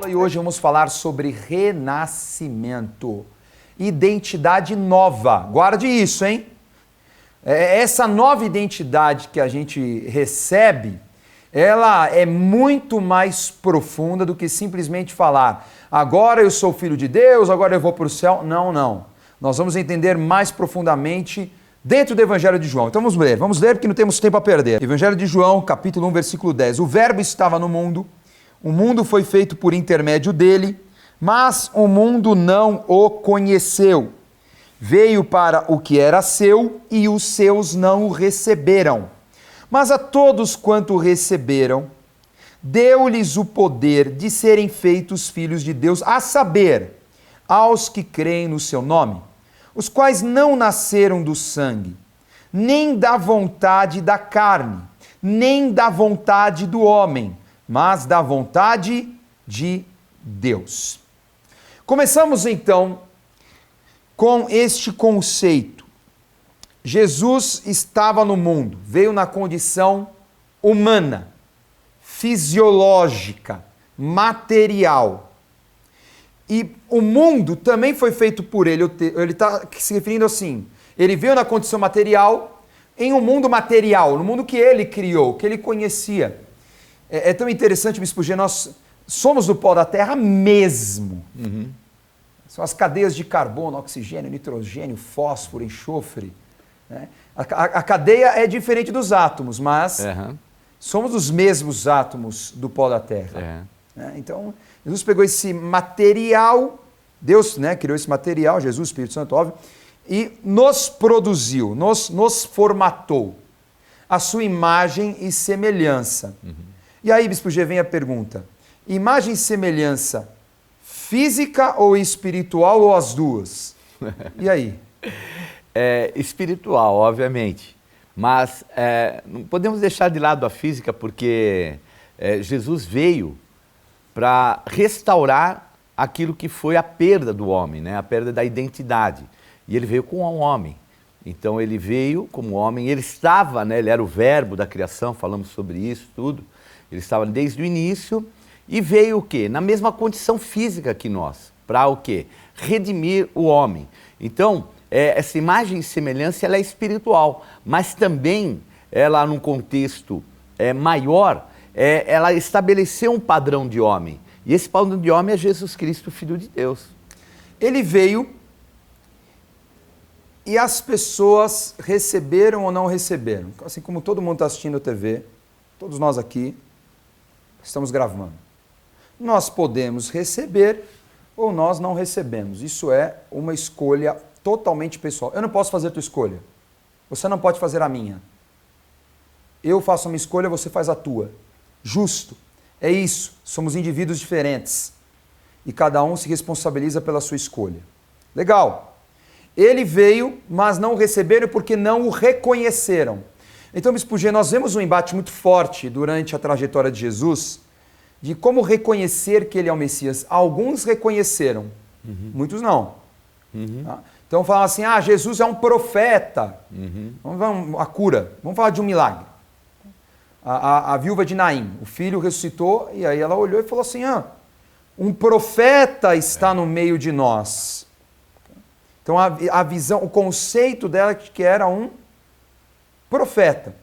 E hoje vamos falar sobre renascimento, identidade nova. Guarde isso, hein? Essa nova identidade que a gente recebe, ela é muito mais profunda do que simplesmente falar: agora eu sou filho de Deus, agora eu vou para o céu. Não, não. Nós vamos entender mais profundamente dentro do Evangelho de João. Então vamos ler porque não temos tempo a perder. Evangelho de João, capítulo 1, versículo 10. O verbo estava no mundo, o mundo foi feito por intermédio dele, mas o mundo não o conheceu. Veio para o que era seu e os seus não o receberam. Mas a todos quanto o receberam, deu-lhes o poder de serem feitos filhos de Deus, a saber, aos que creem no seu nome, os quais não nasceram do sangue, nem da vontade da carne, nem da vontade do homem, mas da vontade de Deus. Começamos então com este conceito. Jesus estava no mundo, veio na condição humana, fisiológica, material. E o mundo também foi feito por ele. Ele está se referindo assim: ele veio na condição material, em um mundo material, no mundo que ele criou, que ele conhecia. É tão interessante, Bispo G, nós somos do pó da terra mesmo. Uhum. São as cadeias de carbono, oxigênio, nitrogênio, fósforo, enxofre. Né? A cadeia é diferente dos átomos, mas somos os mesmos átomos do pó da terra. Né? Então, Jesus pegou esse material, Deus, né, criou esse material, Jesus, Espírito Santo, óbvio, e nos produziu, nos formatou a sua imagem e semelhança. Uhum. E aí, Bispo G, vem a pergunta: imagem e semelhança física ou espiritual, ou as duas? E aí? Espiritual, obviamente, mas não podemos deixar de lado a física, porque Jesus veio para restaurar aquilo que foi a perda do homem, né? A perda da identidade. E ele veio como um homem. Então ele veio como homem, ele estava, né? Ele era o verbo da criação, falamos sobre isso tudo. Ele estava desde o início e veio o quê? Na mesma condição física que nós, para o quê? Redimir o homem. Então, essa imagem e semelhança, ela é espiritual, mas também, ela num contexto maior, ela estabeleceu um padrão de homem. E esse padrão de homem é Jesus Cristo, Filho de Deus. Ele veio e as pessoas receberam ou não receberam. Assim como todo mundo está assistindo a TV, todos nós aqui estamos gravando. Nós podemos receber ou nós não recebemos. Isso é uma escolha totalmente pessoal. Eu não posso fazer a tua escolha. Você não pode fazer a minha. Eu faço a minha escolha, você faz a tua. Justo. É isso. Somos indivíduos diferentes. E cada um se responsabiliza pela sua escolha. Legal. Ele veio, mas não o receberam porque não o reconheceram. Então, Bispo G, nós vemos um embate muito forte durante a trajetória de Jesus, de como reconhecer que ele é o Messias. Alguns reconheceram, muitos não. Tá? Então falam assim: Jesus é um profeta. Vamos a cura. Vamos falar de um milagre. A viúva de Naim, o filho ressuscitou, e aí ela olhou e falou assim: um profeta está no meio de nós. Então a visão, o conceito dela é que era um profeta.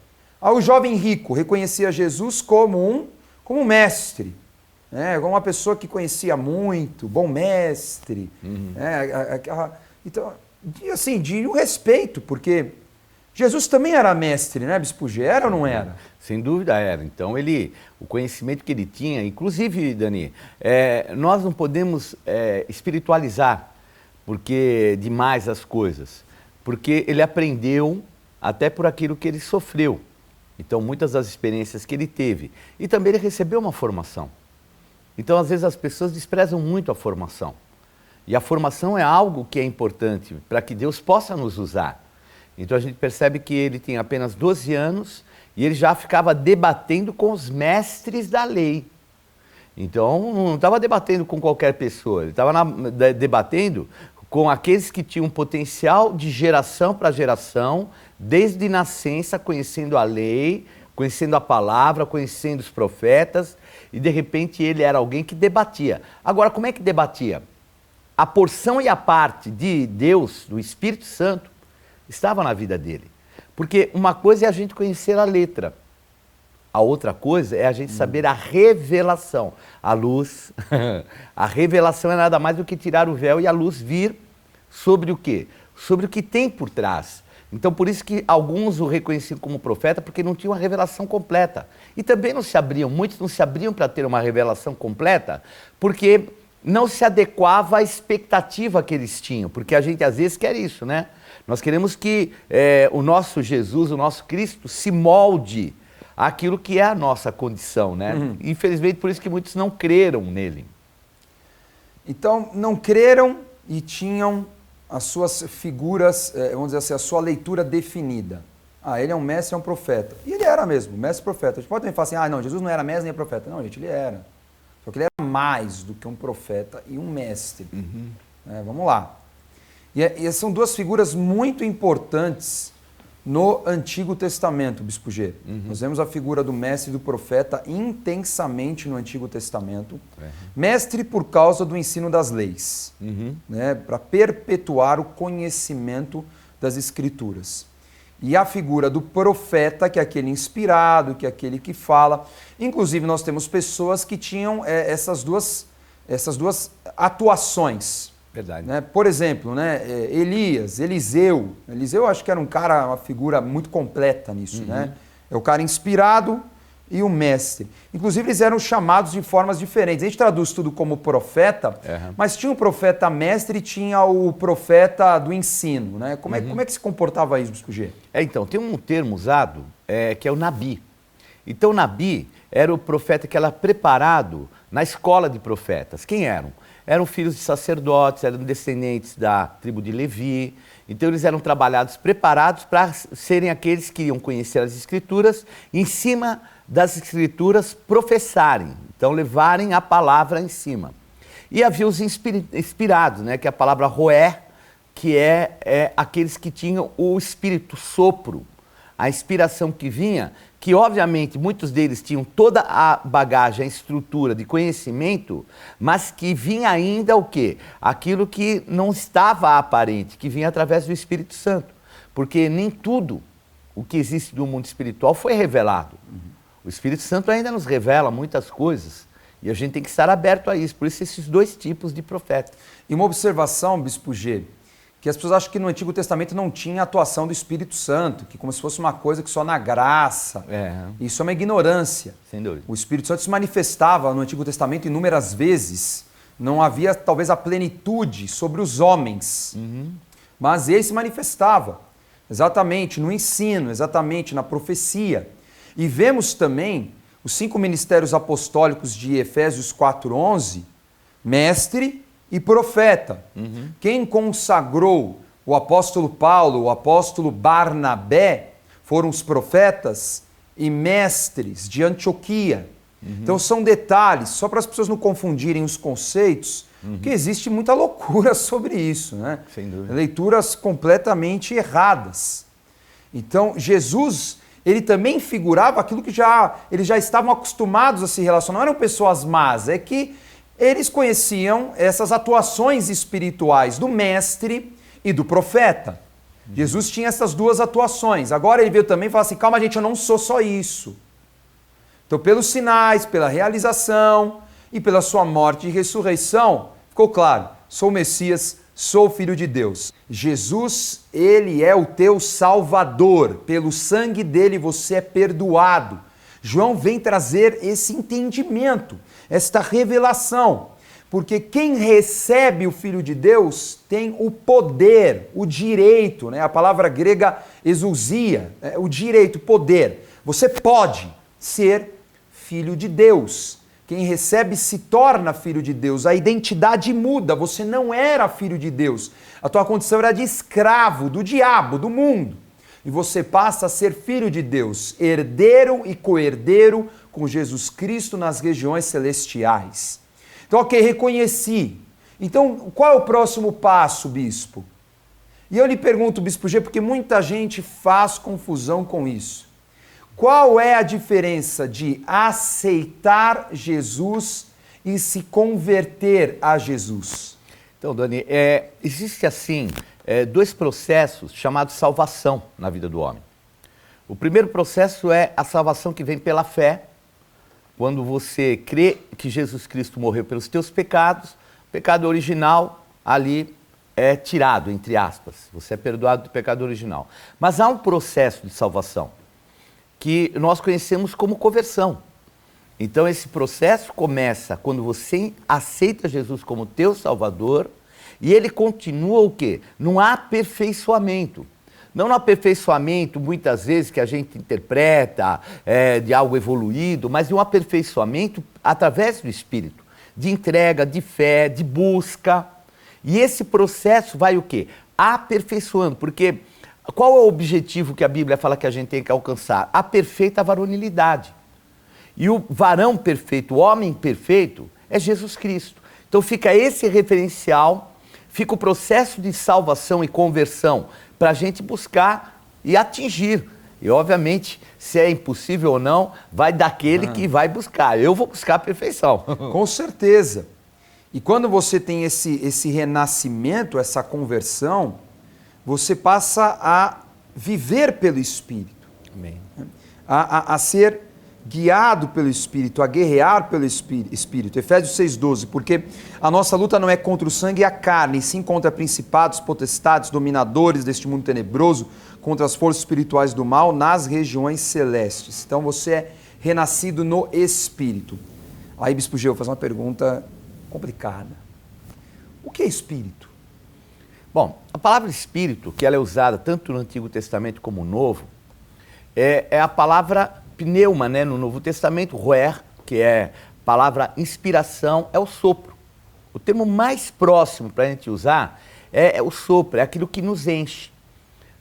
O jovem rico reconhecia Jesus como um mestre, né? Como uma pessoa que conhecia muito, bom mestre. Então, assim, de um respeito, porque Jesus também era mestre, né, Bispo G? Era ou não era? Sem dúvida era. Então, o conhecimento que ele tinha, inclusive, Dani, nós não podemos espiritualizar demais as coisas, porque ele aprendeu até por aquilo que ele sofreu. Então, muitas das experiências que ele teve. E também ele recebeu uma formação. Então, às vezes, as pessoas desprezam muito a formação. E a formação é algo que é importante para que Deus possa nos usar. Então, a gente percebe que ele tem apenas 12 anos e ele já ficava debatendo com os mestres da lei. Então, não estava debatendo com qualquer pessoa, ele estava debatendo com aqueles que tinham potencial de geração para geração, desde nascença, conhecendo a lei, conhecendo a palavra, conhecendo os profetas, e de repente ele era alguém que debatia. Agora, como é que debatia? A porção e a parte de Deus, do Espírito Santo, estava na vida dele. Porque uma coisa é a gente conhecer a letra, a outra coisa é a gente saber a revelação. A luz, a revelação é nada mais do que tirar o véu e a luz vir sobre o quê? Sobre o que tem por trás. Então, por isso que alguns o reconheciam como profeta, porque não tinham a revelação completa. E também não se abriam, muitos não se abriam para ter uma revelação completa, porque não se adequava à expectativa que eles tinham. Porque a gente às vezes quer isso, né? Nós queremos que o nosso Jesus, o nosso Cristo, se molde àquilo que é a nossa condição, né? Infelizmente, por isso que muitos não creram nele. Então, não creram e tinham as suas figuras, vamos dizer assim, a sua leitura definida. Ah, ele é um mestre, é um profeta. E ele era mesmo, mestre e profeta. A gente pode também falar assim, ah, não, Jesus não era mestre nem profeta. Não, gente, ele era. Só que ele era mais do que um profeta e um mestre. Vamos lá. E são duas figuras muito importantes no Antigo Testamento, Bispo G. Nós vemos a figura do mestre e do profeta intensamente no Antigo Testamento. Mestre por causa do ensino das leis, né, para perpetuar o conhecimento das Escrituras. E a figura do profeta, que é aquele inspirado, que é aquele que fala. Inclusive, nós temos pessoas que tinham essas duas atuações. Verdade. Né? Por exemplo, né, Eliseu. Eliseu acho que era uma figura muito completa nisso. Né? É o cara inspirado e o mestre. Inclusive, eles eram chamados de formas diferentes. A gente traduz tudo como profeta, mas tinha o profeta mestre e tinha o profeta do ensino. Né? Como é que se comportava isso, Bispo G? Então, tem um termo usado que é o Nabi. Então, o Nabi era o profeta que era preparado na escola de profetas. Quem eram? Eram filhos de sacerdotes, eram descendentes da tribo de Levi. Então eles eram trabalhados, preparados para serem aqueles que iam conhecer as Escrituras, e em cima das Escrituras professarem, então levarem a palavra em cima. E havia os inspirados, né, que é a palavra roé, que é aqueles que tinham o espírito, sopro, a inspiração que vinha, que obviamente muitos deles tinham toda a bagagem, a estrutura de conhecimento, mas que vinha ainda o quê? Aquilo que não estava aparente, que vinha através do Espírito Santo. Porque nem tudo o que existe do mundo espiritual foi revelado. O Espírito Santo ainda nos revela muitas coisas e a gente tem que estar aberto a isso. Por isso esses dois tipos de profeta. E uma observação, Bispo G, que as pessoas acham que no Antigo Testamento não tinha atuação do Espírito Santo, que como se fosse uma coisa que só na graça. Isso é uma ignorância. Sem dúvida. O Espírito Santo se manifestava no Antigo Testamento inúmeras vezes. Não havia talvez a plenitude sobre os homens, mas ele se manifestava exatamente no ensino, exatamente na profecia. E vemos também os 5 ministérios apostólicos de Efésios 4:11, mestre e profeta. Quem consagrou o apóstolo Paulo, o apóstolo Barnabé, foram os profetas e mestres de Antioquia. Então são detalhes, só para as pessoas não confundirem os conceitos, porque existe muita loucura sobre isso, né? Sem dúvida. Leituras completamente erradas. Então Jesus, ele também figurava aquilo que eles já estavam acostumados a se relacionar, não eram pessoas más, é que eles conheciam essas atuações espirituais do mestre e do profeta. Jesus tinha essas duas atuações. Agora ele veio também e falou assim, calma gente, eu não sou só isso. Então pelos sinais, pela realização e pela sua morte e ressurreição, ficou claro, sou o Messias, sou o Filho de Deus. Jesus, ele é o teu Salvador. Pelo sangue dele você é perdoado. João vem trazer esse entendimento, esta revelação, porque quem recebe o Filho de Deus tem o poder, o direito, né? A palavra grega exousia, o direito, o poder. Você pode ser filho de Deus. Quem recebe se torna filho de Deus, a identidade muda, você não era filho de Deus, a tua condição era de escravo do diabo, do mundo. E você passa a ser filho de Deus, herdeiro e co-herdeiro com Jesus Cristo nas regiões celestiais. Então, ok, reconheci. Então, qual é o próximo passo, bispo? E eu lhe pergunto, bispo G, porque muita gente faz confusão com isso. Qual é a diferença de aceitar Jesus e se converter a Jesus? Então, Dani, existe assim dois processos chamados salvação na vida do homem. O primeiro processo é a salvação que vem pela fé, quando você crê que Jesus Cristo morreu pelos teus pecados, o pecado original ali é tirado, entre aspas. Você é perdoado do pecado original. Mas há um processo de salvação que nós conhecemos como conversão. Então esse processo começa quando você aceita Jesus como teu Salvador e ele continua o quê? Num aperfeiçoamento. Não no aperfeiçoamento, muitas vezes, que a gente interpreta de algo evoluído, mas de um aperfeiçoamento através do Espírito, de entrega, de fé, de busca. E esse processo vai o quê? Aperfeiçoando, porque qual é o objetivo que a Bíblia fala que a gente tem que alcançar? A perfeita varonilidade. E o varão perfeito, o homem perfeito, é Jesus Cristo. Então fica esse referencial, fica o processo de salvação e conversão para a gente buscar e atingir. E obviamente, se é impossível ou não, vai daquele que vai buscar. Eu vou buscar a perfeição. Com certeza. E quando você tem esse renascimento, essa conversão, você passa a viver pelo Espírito. Amém. A ser guiado pelo Espírito, a guerrear pelo Espírito. Efésios 6,12, porque a nossa luta não é contra o sangue e a carne, e sim contra principados, potestades, dominadores deste mundo tenebroso, contra as forças espirituais do mal nas regiões celestes. Então você é renascido no Espírito. Aí, Bispo Gê, eu vou fazer uma pergunta complicada. O que é Espírito? Bom, a palavra Espírito, que ela é usada tanto no Antigo Testamento como no Novo, é a palavra pneuma, né? No Novo Testamento, roer, que é palavra inspiração, é o sopro. O termo mais próximo para a gente usar é o sopro, é aquilo que nos enche.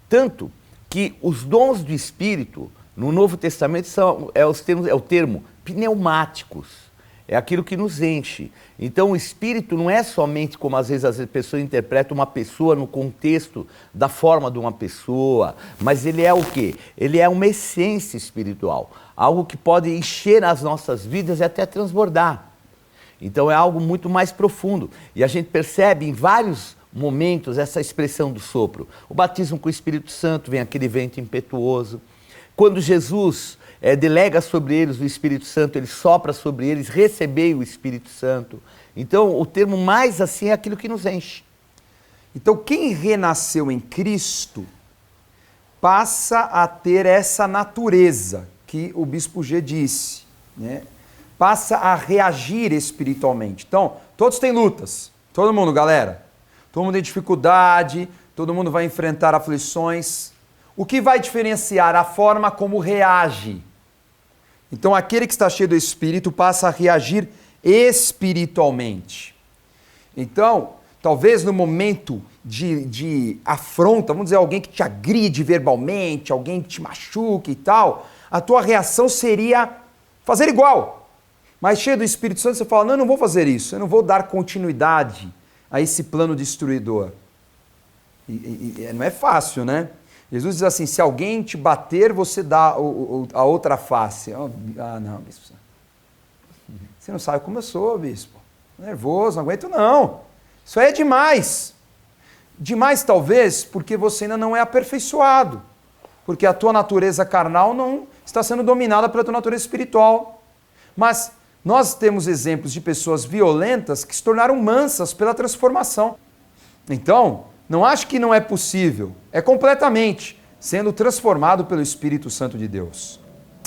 Tanto que os dons do Espírito, no Novo Testamento, é o termo pneumáticos. É aquilo que nos enche. Então o Espírito não é somente como às vezes as pessoas interpretam uma pessoa no contexto da forma de uma pessoa, mas ele é o quê? Ele é uma essência espiritual, algo que pode encher as nossas vidas e até transbordar. Então é algo muito mais profundo. E a gente percebe em vários momentos essa expressão do sopro. O batismo com o Espírito Santo, vem aquele vento impetuoso. Quando Jesus delega sobre eles o Espírito Santo, ele sopra sobre eles, recebei o Espírito Santo. Então, o termo mais assim é aquilo que nos enche. Então, quem renasceu em Cristo passa a ter essa natureza que o Bispo G disse, né? Passa a reagir espiritualmente. Então, todos têm lutas, todo mundo, galera. Todo mundo tem dificuldade, todo mundo vai enfrentar aflições. O que vai diferenciar? A forma como reage. Então, aquele que está cheio do Espírito passa a reagir espiritualmente. Então, talvez no momento de afronta, vamos dizer, alguém que te agride verbalmente, alguém que te machuque e tal, a tua reação seria fazer igual. Mas cheio do Espírito Santo, você fala, não, eu não vou fazer isso, eu não vou dar continuidade a esse plano destruidor. E não é fácil, né? Jesus diz assim, se alguém te bater, você dá a outra face. Ah, não, bispo. Você não sabe como eu sou, bispo. Nervoso, não aguento não. Isso aí é demais. Demais talvez porque você ainda não é aperfeiçoado. Porque a tua natureza carnal não está sendo dominada pela tua natureza espiritual. Mas nós temos exemplos de pessoas violentas que se tornaram mansas pela transformação. Então, não acho que não é possível, é completamente sendo transformado pelo Espírito Santo de Deus.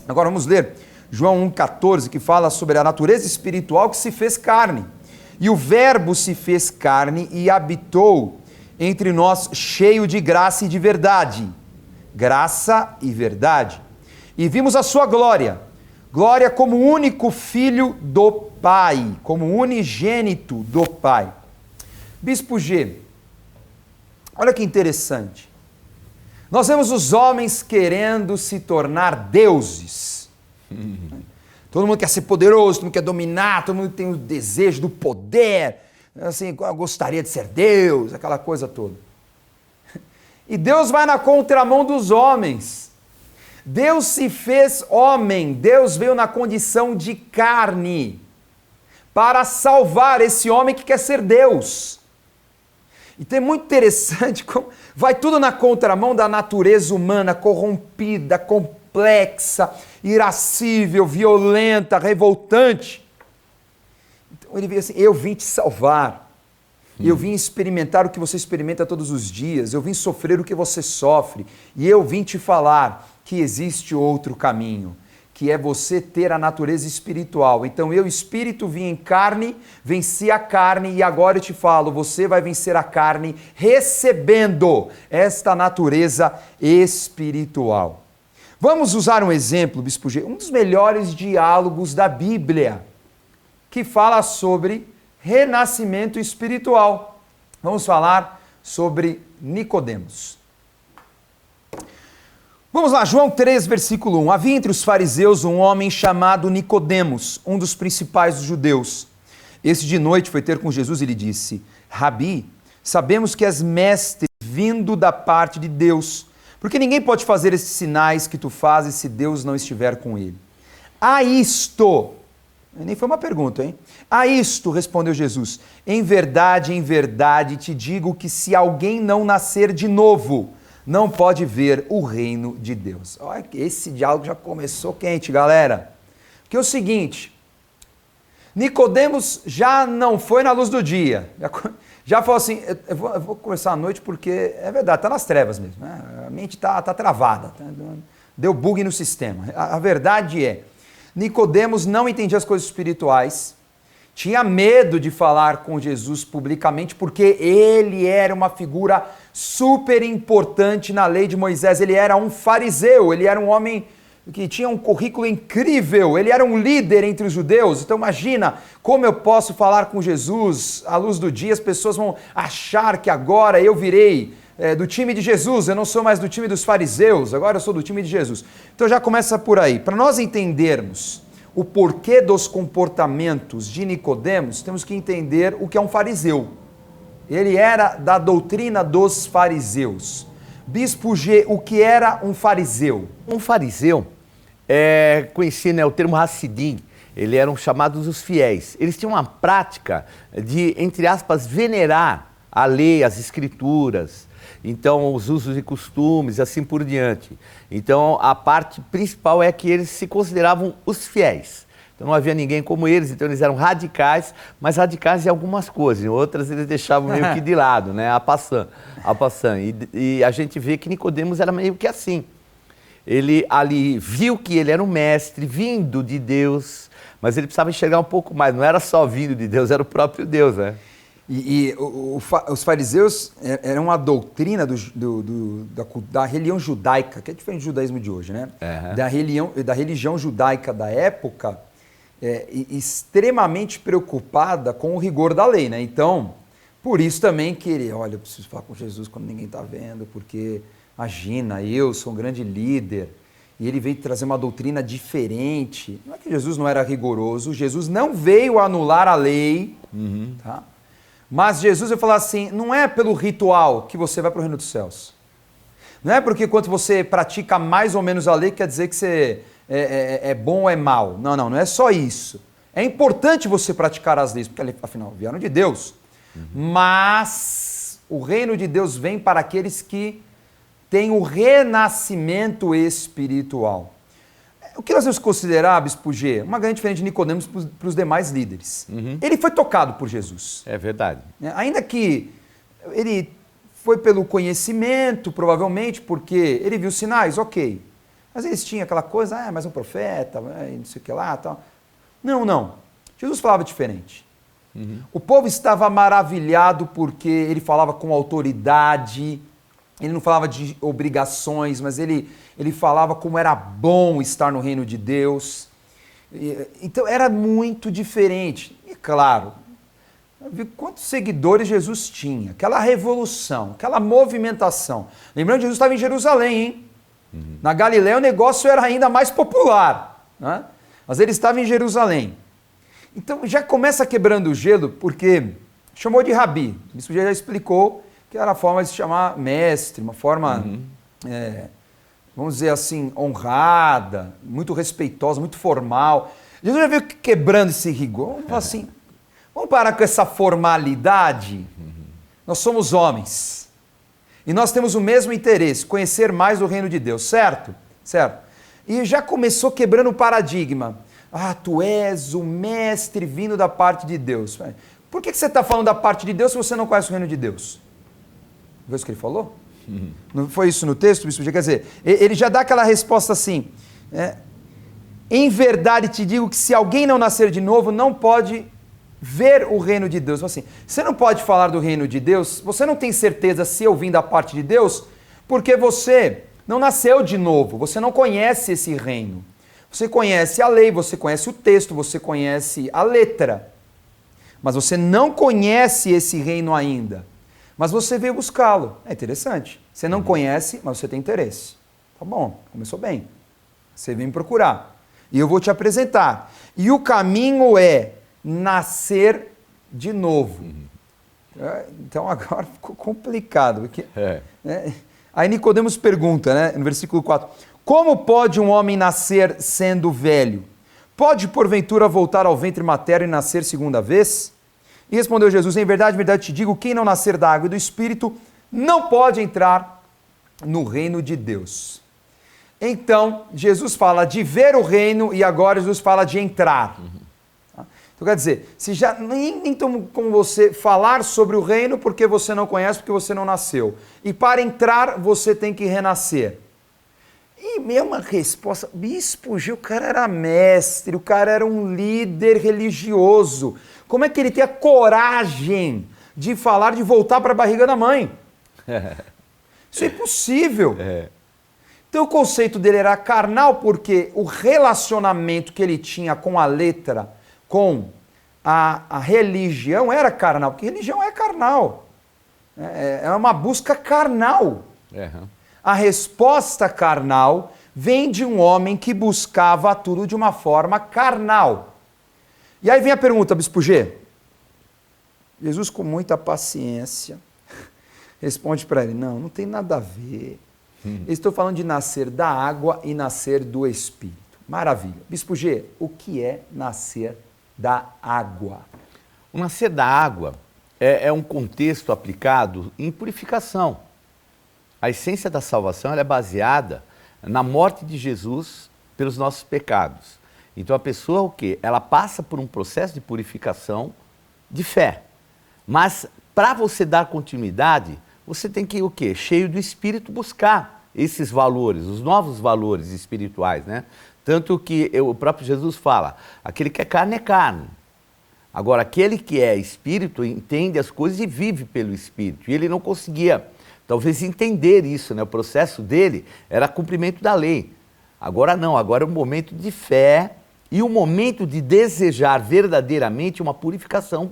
Agora vamos ler João 1,14, que fala sobre a natureza espiritual que se fez carne. E o Verbo se fez carne e habitou entre nós cheio de graça e de verdade. Graça e verdade. E vimos a sua glória, glória como único Filho do Pai, como unigênito do Pai. Bispo G, olha que interessante. Nós vemos os homens querendo se tornar deuses. Todo mundo quer ser poderoso, todo mundo quer dominar, todo mundo tem o desejo do poder. Assim, eu gostaria de ser Deus, aquela coisa toda. E Deus vai na contramão dos homens. Deus se fez homem, Deus veio na condição de carne para salvar esse homem que quer ser Deus. Então é muito interessante como vai tudo na contramão da natureza humana corrompida, complexa, irascível, violenta, revoltante. Então ele veio assim, eu vim te salvar. Eu vim experimentar o que você experimenta todos os dias, eu vim sofrer o que você sofre, e eu vim te falar que existe outro caminho, que é você ter a natureza espiritual. Então eu, espírito, vim em carne, venci a carne, e agora eu te falo, você vai vencer a carne recebendo esta natureza espiritual. Vamos usar um exemplo, Bispo G, um dos melhores diálogos da Bíblia, que fala sobre renascimento espiritual. Vamos falar sobre Nicodemos. Vamos lá, João 3, versículo 1. Havia entre os fariseus um homem chamado Nicodemos, um dos principais dos judeus. Este de noite foi ter com Jesus e lhe disse: Rabi, sabemos que és mestre vindo da parte de Deus, porque ninguém pode fazer esses sinais que tu fazes se Deus não estiver com ele. A isto... Nem foi uma pergunta, hein? A isto, respondeu Jesus, em verdade te digo que se alguém não nascer de novo, não pode ver o reino de Deus. Olha, esse diálogo já começou quente, galera. Porque é o seguinte, Nicodemos já não foi na luz do dia, já falou assim, eu vou conversar à noite porque é verdade, está nas trevas mesmo, né? A mente está travada, deu bug no sistema. A verdade é, Nicodemos não entendia as coisas espirituais, tinha medo de falar com Jesus publicamente, porque ele era uma figura super importante na lei de Moisés, ele era um fariseu, ele era um homem que tinha um currículo incrível, ele era um líder entre os judeus. Então imagina, como eu posso falar com Jesus à luz do dia, as pessoas vão achar que agora eu virei do time de Jesus, eu não sou mais do time dos fariseus, agora eu sou do time de Jesus. Então já começa por aí. Para nós entendermos o porquê dos comportamentos de Nicodemos, temos que entender o que é um fariseu. Ele era da doutrina dos fariseus. Bispo G, o que era um fariseu? Um fariseu, conhecia, né, o termo Hassidim, eles eram chamados os fiéis. Eles tinham uma prática de, entre aspas, venerar a lei, as escrituras, então os usos e costumes, assim por diante. Então a parte principal é que eles se consideravam os fiéis. Então não havia ninguém como eles, então eles eram radicais, mas radicais em algumas coisas, em outras eles deixavam meio que de lado, né, a passant. E a gente vê que Nicodemos era meio que assim. Ele ali viu que ele era um mestre vindo de Deus, mas ele precisava enxergar um pouco mais, não era só vindo de Deus, era o próprio Deus, né? Os fariseus eram uma doutrina da religião judaica, que é diferente do judaísmo de hoje, né? Uhum. Da religião judaica da época, extremamente preocupada com o rigor da lei, né? Então, por isso também que ele, olha, eu preciso falar com Jesus quando ninguém está vendo, porque imagina, eu sou um grande líder, e ele veio trazer uma doutrina diferente. Não é que Jesus não era rigoroso, Jesus não veio anular a lei, uhum, tá? Mas Jesus vai falar assim, não é pelo ritual que você vai para o reino dos céus. Não é porque quando você pratica mais ou menos a lei, quer dizer que você é bom ou é mal. Não é só isso. É importante você praticar as leis, porque afinal vieram de Deus. Uhum. Mas o reino de Deus vem para aqueles que têm o renascimento espiritual. O que nós temos que considerar, Bispo G, uma grande diferença de Nicodemos para os demais líderes. Uhum. Ele foi tocado por Jesus. É verdade. Ainda que ele foi pelo conhecimento, provavelmente, porque ele viu sinais, ok. Mas eles tinham aquela coisa, mais um profeta, não sei o que lá, tal. Não. Jesus falava diferente. Uhum. O povo estava maravilhado porque ele falava com autoridade. Ele não falava de obrigações, mas ele falava como era bom estar no reino de Deus. Então era muito diferente. E claro, quantos seguidores Jesus tinha, aquela revolução, aquela movimentação. Lembrando que Jesus estava em Jerusalém, hein? Uhum. Na Galiléia o negócio era ainda mais popular, né? Mas ele estava em Jerusalém. Então já começa quebrando o gelo, porque chamou de Rabi. Isso já explicou que era a forma de se chamar mestre, uma forma vamos dizer assim, honrada, muito respeitosa, muito formal. Jesus já veio quebrando esse rigor. Vamos falar assim, vamos parar com essa formalidade. Nós somos homens. E nós temos o mesmo interesse, conhecer mais do reino de Deus, certo? Certo. E já começou quebrando o paradigma. Ah, tu és o mestre vindo da parte de Deus. Por que você está falando da parte de Deus se você não conhece o reino de Deus? Viu isso que ele falou? Não foi isso no texto, bispo? Quer dizer, ele já dá aquela resposta assim, em verdade te digo que se alguém não nascer de novo, não pode ver o reino de Deus. Assim, você não pode falar do reino de Deus, você não tem certeza se eu vim da parte de Deus, porque você não nasceu de novo, você não conhece esse reino. Você conhece a lei, você conhece o texto, você conhece a letra, mas você não conhece esse reino ainda. Mas você veio buscá-lo. É interessante. Você não conhece, mas você tem interesse. Tá bom, começou bem. Você vem me procurar. E eu vou te apresentar. E o caminho é nascer de novo. Então agora ficou complicado. Porque, aí Nicodemos pergunta, né, no versículo 4, como pode um homem nascer sendo velho? Pode porventura voltar ao ventre materno e nascer segunda vez? E respondeu Jesus, em verdade te digo, quem não nascer da água e do Espírito não pode entrar no reino de Deus. Então, Jesus fala de ver o reino e agora Jesus fala de entrar. Então, quer dizer, se já nem tem como você falar sobre o reino porque você não conhece, porque você não nasceu. E para entrar, você tem que renascer. E mesma resposta, Bispo G, o cara era mestre, o cara era um líder religioso. Como é que ele tem a coragem de falar de voltar para a barriga da mãe? Isso é impossível. Então o conceito dele era carnal porque o relacionamento que ele tinha com a letra, com a religião era carnal, porque religião é carnal. É uma busca carnal. A resposta carnal vem de um homem que buscava tudo de uma forma carnal. E aí vem a pergunta, Bispo G. Jesus, com muita paciência, responde para ele, não tem nada a ver. Estou falando de nascer da água e nascer do Espírito. Maravilha. Bispo G, o que é nascer da água? O nascer da água é um contexto aplicado em purificação. A essência da salvação ela é baseada na morte de Jesus pelos nossos pecados. Então a pessoa o quê? Ela passa por um processo de purificação de fé. Mas para você dar continuidade, você tem que o quê? Cheio do Espírito buscar esses valores, os novos valores espirituais, né? Tanto que o próprio Jesus fala, aquele que é carne. Agora, aquele que é Espírito entende as coisas e vive pelo Espírito. E ele não conseguia talvez entender isso, né? O processo dele era cumprimento da lei. Agora não, agora é um momento de fé e um momento de desejar verdadeiramente uma purificação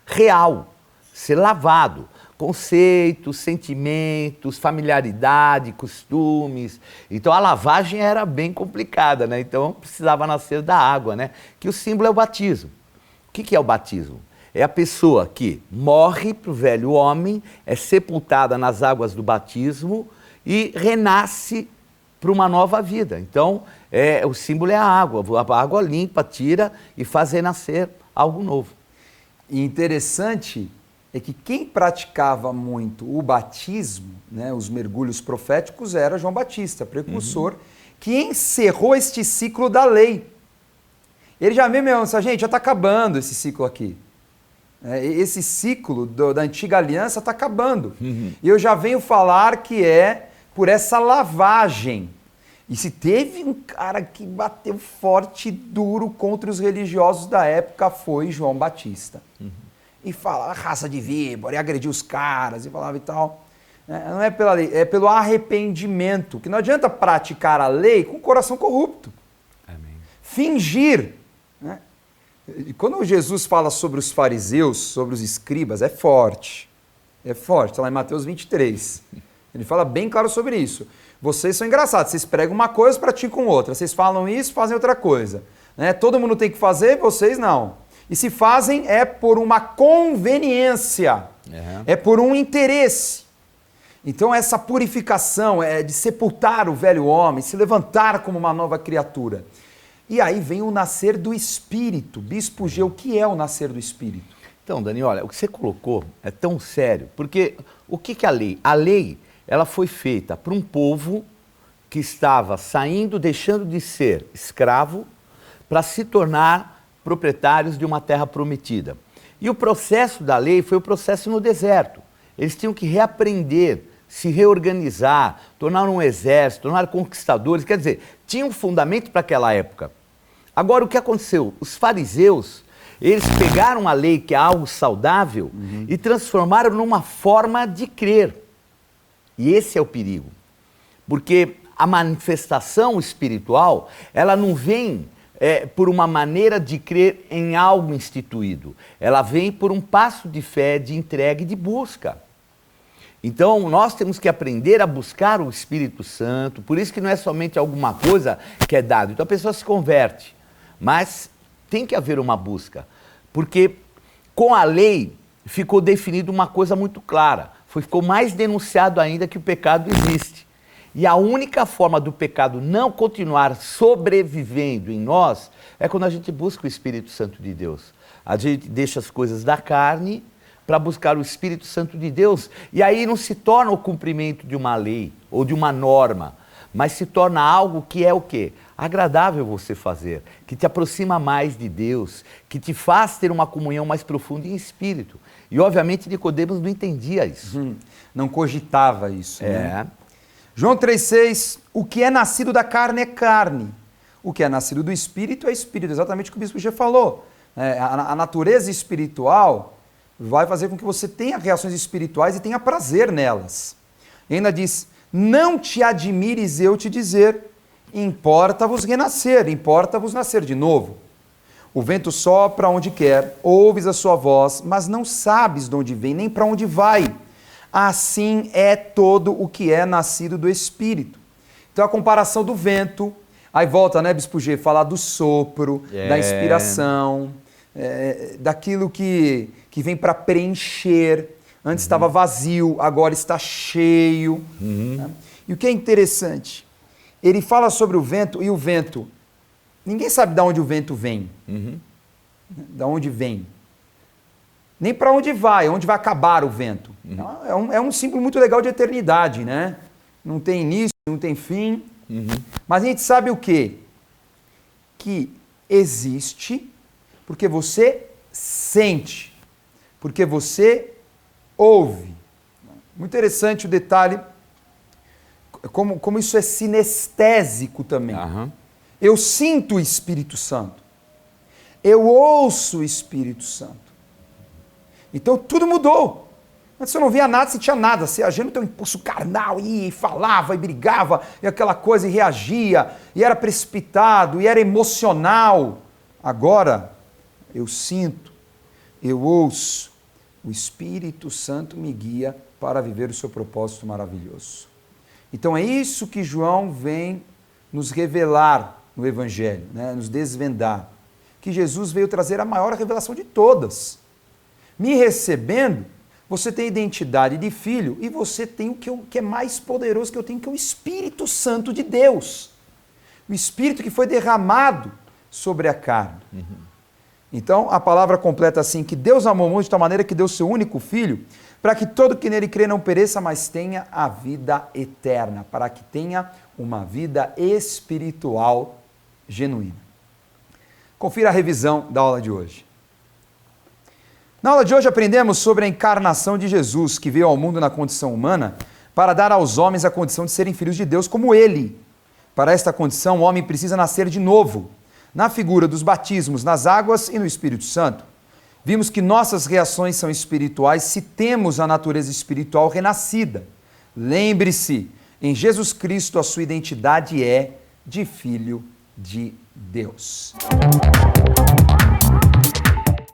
real, ser lavado. Conceitos, sentimentos, familiaridade, costumes. Então a lavagem era bem complicada, né? Então precisava nascer da água, né? Que o símbolo é o batismo. O que é o batismo? É a pessoa que morre para o velho homem, é sepultada nas águas do batismo e renasce para uma nova vida. Então, o símbolo é a água limpa, tira e faz renascer algo novo. E interessante é que quem praticava muito o batismo, né, os mergulhos proféticos, era João Batista, precursor, que encerrou este ciclo da lei. Ele já veio mesmo, gente, já está acabando esse ciclo aqui. Esse ciclo da antiga aliança está acabando. E eu já venho falar que é por essa lavagem. E se teve um cara que bateu forte e duro contra os religiosos da época, foi João Batista. E falava raça de víbora, e agrediu os caras, e falava e tal. Não é pela lei, é pelo arrependimento. Que não adianta praticar a lei com o coração corrupto. Amém. Fingir. Né? E quando Jesus fala sobre os fariseus, sobre os escribas, é forte. É forte, está lá em Mateus 23. Ele fala bem claro sobre isso. Vocês são engraçados, vocês pregam uma coisa, praticam outra. Vocês falam isso, fazem outra coisa. Né? Todo mundo tem que fazer, vocês não. E se fazem é por uma conveniência, é por um interesse. Então essa purificação é de sepultar o velho homem, se levantar como uma nova criatura. E aí vem o nascer do Espírito. Bispo G, o que é o nascer do Espírito? Então, Dani, olha, o que você colocou é tão sério, porque o que é a lei? A lei, ela foi feita para um povo que estava saindo, deixando de ser escravo, para se tornar proprietários de uma terra prometida. E o processo da lei foi o processo no deserto. Eles tinham que reaprender, se reorganizar, tornar um exército, tornar conquistadores, quer dizer, tinha um fundamento para aquela época. Agora, o que aconteceu? Os fariseus, eles pegaram a lei, que é algo saudável, e transformaram numa forma de crer. E esse é o perigo. Porque a manifestação espiritual, ela não vem por uma maneira de crer em algo instituído. Ela vem por um passo de fé, de entrega e de busca. Então, nós temos que aprender a buscar o Espírito Santo, por isso que não é somente alguma coisa que é dado. Então, a pessoa se converte, mas tem que haver uma busca, porque com a lei ficou definida uma coisa muito clara, ficou mais denunciado ainda que o pecado existe. E a única forma do pecado não continuar sobrevivendo em nós é quando a gente busca o Espírito Santo de Deus. A gente deixa as coisas da carne para buscar o Espírito Santo de Deus, e aí não se torna o cumprimento de uma lei ou de uma norma, mas se torna algo que é o quê? Agradável você fazer, que te aproxima mais de Deus, que te faz ter uma comunhão mais profunda em espírito. E obviamente Nicodemos não entendia isso. Não cogitava isso, né? João 3,6, o que é nascido da carne é carne, o que é nascido do Espírito é Espírito, exatamente o que o Bispo G falou. A natureza espiritual vai fazer com que você tenha reações espirituais e tenha prazer nelas. E ainda diz, não te admires eu te dizer, importa-vos renascer, importa-vos nascer de novo. O vento sopra onde quer, ouves a sua voz, mas não sabes de onde vem, nem para onde vai. Assim é todo o que é nascido do Espírito. Então a comparação do vento, aí volta, né, Bispo G, falar do sopro, da inspiração, daquilo que vem para preencher. Antes estava vazio, agora está cheio. Né? E o que é interessante, ele fala sobre o vento, e o vento, ninguém sabe de onde o vento vem. De onde vem. Nem para onde vai acabar o vento. É um símbolo muito legal de eternidade, né? Não tem início, não tem fim. Mas a gente sabe o quê? Que existe porque você sente, porque você ouve. Muito interessante o detalhe, como isso é sinestésico também. Eu sinto o Espírito Santo. Eu ouço o Espírito Santo. Então tudo mudou. Antes você não via nada, sentia nada. Você agia no teu impulso carnal e falava e brigava e aquela coisa e reagia e era precipitado e era emocional. Agora eu sinto, eu ouço. O Espírito Santo me guia para viver o seu propósito maravilhoso. Então é isso que João vem nos revelar no Evangelho, né? Nos desvendar. Que Jesus veio trazer a maior revelação de todas. Me recebendo, você tem identidade de filho e você tem o que é mais poderoso que eu tenho, que é o Espírito Santo de Deus. O Espírito que foi derramado sobre a carne. Então, a palavra completa assim, que Deus amou muito de tal maneira que deu seu único filho, para que todo que nele crê não pereça, mas tenha a vida eterna, para que tenha uma vida espiritual genuína. Confira a revisão da aula de hoje. Na aula de hoje aprendemos sobre a encarnação de Jesus, que veio ao mundo na condição humana para dar aos homens a condição de serem filhos de Deus como ele. Para esta condição, o homem precisa nascer de novo, na figura dos batismos nas águas e no Espírito Santo. Vimos que nossas reações são espirituais se temos a natureza espiritual renascida. Lembre-se, em Jesus Cristo a sua identidade é de filho de Deus.